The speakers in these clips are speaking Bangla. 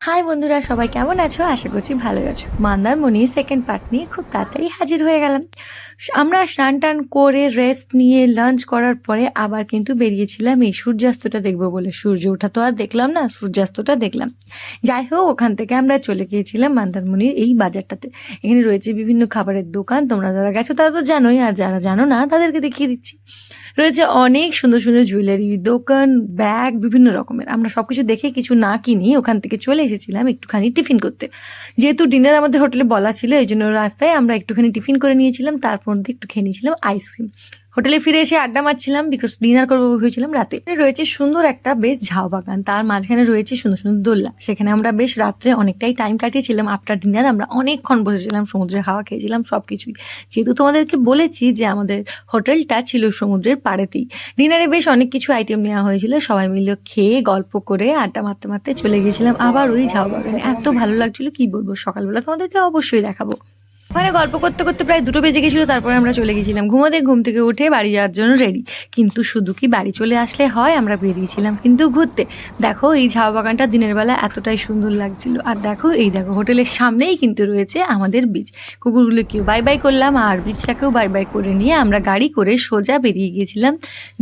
হাই বন্ধুরা, সবাই কেমন আছো? আশা করছি ভালোই আছো। মন্দারমণির সেকেন্ড পার্ট নিয়ে খুব তাড়াতাড়ি হাজির হয়ে গেলাম। আমরা স্নান টান করে রেস্ট নিয়ে লাঞ্চ করার পরে আবার কিন্তু বেরিয়েছিলাম এই সূর্যাস্তটা দেখবো বলে। সূর্য ওঠা তো আর দেখলাম না, সূর্যাস্তটা দেখলাম। যাই হোক, ওখান থেকে আমরা চলে গিয়েছিলাম মন্দারমণির এই বাজারটাতে। এখানে রয়েছে বিভিন্ন খাবারের দোকান, তোমরা যারা গেছো তারা তো জানোই, আর যারা জানো না তাদেরকে দেখিয়ে দিচ্ছি। রয়েছে অনেক সুন্দর সুন্দর জুয়েলারি দোকান, ব্যাগ বিভিন্ন রকমের। আমরা সবকিছু দেখে কিছু না কিনি ওখান থেকে চলে এসেছিলাম একটুখানি টিফিন করতে। যেহেতু ডিনার আমাদের হোটেলে বলা ছিল, এই জন্য রাস্তায় আমরা একটুখানি টিফিন করে নিয়েছিলাম, তারপর দিয়ে একটু খেয়ে নিয়েছিলাম আইসক্রিম। হোটেলে ফিরে এসে আড্ডা মারছিলাম, বিকজ ডিনার করবো ভেবেছিলাম রাতে। রয়েছে সুন্দর একটা বেশ ঝাউ বাগান, তার মাঝখানে রয়েছে সুন্দর সুন্দর দোলনা। সেখানে আমরা বেশ রাত্রে অনেকটাই টাইম কাটিয়েছিলাম। আফটার ডিনার আমরা অনেকক্ষণ বসেছিলাম, সমুদ্রের হাওয়া খেয়েছিলাম সব কিছুই। যেহেতু তোমাদেরকে বলেছি যে আমাদের হোটেলটা ছিল সমুদ্রের পাড়েতেই, ডিনারে বেশ অনেক কিছু আইটেম নেওয়া হয়েছিল। সবাই মিলে খেয়ে গল্প করে আড্ডা মারতে মারতে চলে গেছিলাম আবার ওই ঝাউ বাগানে। এত ভালো লাগছিল কি বলবো, সকালবেলা তোমাদেরকে অবশ্যই দেখাবো। ওখানে গল্প করতে করতে প্রায় 2টো বেজে গেছিলো, তারপরে আমরা চলে গেছিলাম ঘুমোতে। ঘুম থেকে উঠে বাড়ি যাওয়ার জন্য রেডি। কিন্তু শুধু কি বাড়ি চলে আসলে হয়, আমরা বেরিয়েছিলাম কিন্তু ঘুরতে। দেখো এই ঝাউ বাগানটা দিনের বেলা এতটাই সুন্দর লাগছিল। আর দেখো এই দেখো হোটেলের সামনেই কিন্তু রয়েছে আমাদের বিচ। কুকুরগুলোকেও বাই বাই করলাম আর বিচটাকেও বাই বাই করে নিয়ে আমরা গাড়ি করে সোজা বেরিয়ে গিয়েছিলাম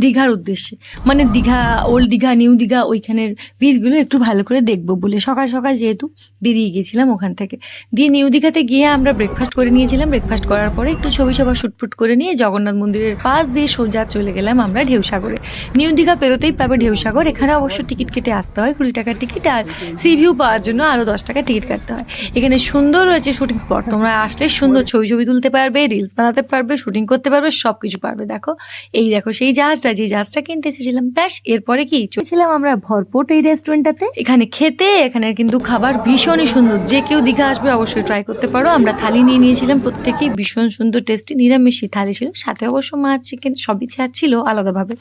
দীঘার উদ্দেশ্যে। মানে দীঘা, ওল্ড দীঘা, নিউ দীঘা, ওইখানের বিচগুলো একটু ভালো করে দেখবো বলে সকাল সকাল যেহেতু বেরিয়ে গিয়েছিলাম ওখান থেকে। দিয়ে নিউ দীঘাতে গিয়ে আমরা ব্রেকফাস্ট করে নিয়েছিলাম। ব্রেকফাস্ট করার পরে একটু ছবি সভা শুটফুট করে নিয়ে জগন্নাথ মন্দিরের পাশ দিয়ে সোজা চলে গেলাম আমরা ঢেউসাগরে। নিউ দীঘা পেরোতেই পাবে ঢেউসাগর। এখানে অবশ্য টিকিট কেটে আসতে হয়, 20 টাকার টিকিট, আর সি ভিউ পাওয়ার জন্য আরও 10 টাকা টিকিট কাটতে হয়। এখানে সুন্দর রয়েছে শুটিং স্পট, তোমরা আসলে সুন্দর ছবি ছবি তুলতে পারবে, রিলস বানাতে পারবে, শুটিং করতে পারবে, সব কিছু পারবে। দেখো এই দেখো সেই জাহাজটা, যে জাহাজটা কিনতে এসেছিলাম। ব্যাস এরপরে কি চলেছিলাম আমরা ভরপোট এই রেস্টুরেন্টটাতে এখানে খেতে। এখানে কিন্তু খাবার ভীষণই সুন্দর, যে কেউ দীঘা আসবে অবশ্যই ট্রাই করতে পারো। আমরা থালি নিয়ে নিয়েছিলাম, প্রত্যেকেই ভীষণ সুন্দর টেস্টি নিরামিষই থালি ছিল, সাথে অবশ্য মাছ চিকেন সবই ছিল আলাদাভাবে।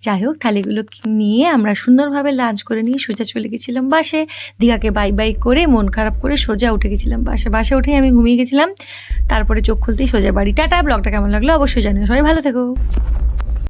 যাই হোক, থালিগুলো নিয়ে আমরা সুন্দরভাবে লাঞ্চ করে নিয়ে সোজা চলে গেছিলাম বাসে। দীঘাকে বাই বাই করে মন খারাপ করে সোজা উঠে গেছিলাম বাসে। বাসে উঠেই আমি ঘুমিয়ে গেছিলাম, তারপরে চোখ খুলতেই সোজা বাড়ি। টাটা। ব্লগটা কেমন লাগলো অবশ্যই জানিও, সবাই ভালো থেকো।